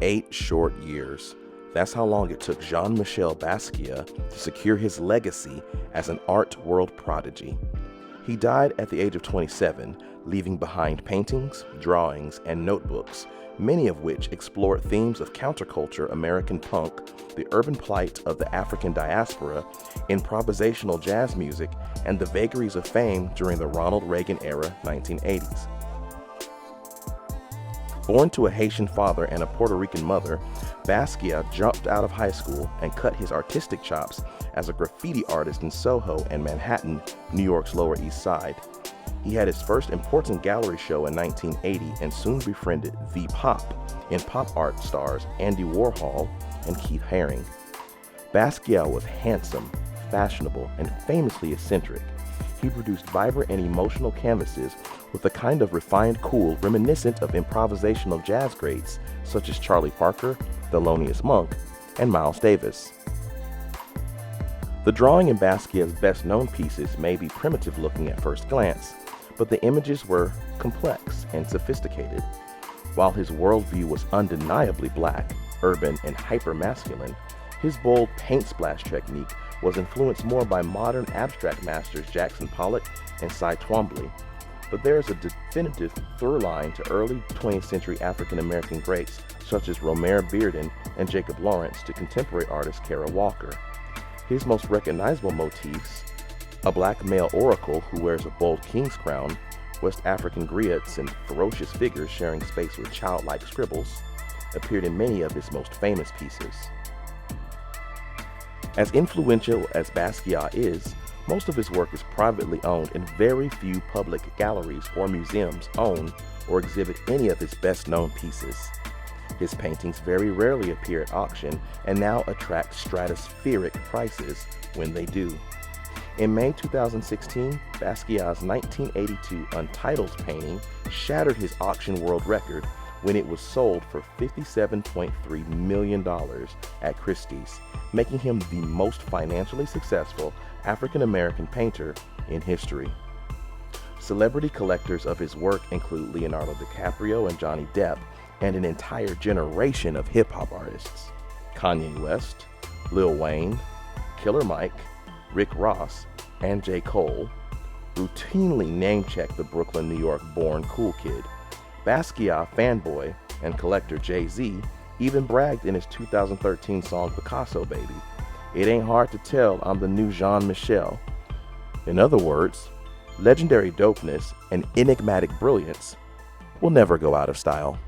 8 short years. That's how long it took Jean-Michel Basquiat to secure his legacy as an art world prodigy. He died at the age of 27, leaving behind paintings, drawings, and notebooks, many of which explored themes of counterculture American punk, the urban plight of the African diaspora, improvisational jazz music, and the vagaries of fame during the Ronald Reagan era 1980s. Born to a Haitian father and a Puerto Rican mother, Basquiat jumped out of high school and cut his artistic chops as a graffiti artist in Soho and Manhattan, New York's Lower East Side. He had his first important gallery show in 1980 and soon befriended The Pop in pop art stars Andy Warhol and Keith Haring. Basquiat was handsome, fashionable, and famously eccentric. He produced vibrant and emotional canvases with a kind of refined cool reminiscent of improvisational jazz greats such as Charlie Parker, Thelonious Monk, and Miles Davis. The drawing in Basquiat's best-known pieces may be primitive looking at first glance, but the images were complex and sophisticated. While his worldview was undeniably black, urban, and hyper-masculine, his bold paint splash technique was influenced more by modern abstract masters Jackson Pollock and Cy Twombly. But there is a definitive through line to early 20th century African American greats such as Romare Bearden and Jacob Lawrence to contemporary artist Kara Walker. His most recognizable motifs, a black male oracle who wears a bold king's crown, West African griots, and ferocious figures sharing space with childlike scribbles, appeared in many of his most famous pieces. As influential as Basquiat is, most of his work is privately owned and very few public galleries or museums own or exhibit any of his best-known pieces. His paintings very rarely appear at auction and now attract stratospheric prices when they do. In May 2016, Basquiat's 1982 Untitled painting shattered his auction world record when it was sold for $57.3 million at Christie's, making him the most financially successful African-American painter in history. Celebrity collectors of his work include Leonardo DiCaprio and Johnny Depp, and an entire generation of hip-hop artists. Kanye West, Lil Wayne, Killer Mike, Rick Ross, and J. Cole routinely name-check the Brooklyn, New York-born cool kid. Basquiat fanboy and collector Jay-Z even bragged in his 2013 song Picasso Baby, "It ain't hard to tell I'm the new Jean-Michel." In other words, legendary dopeness and enigmatic brilliance will never go out of style.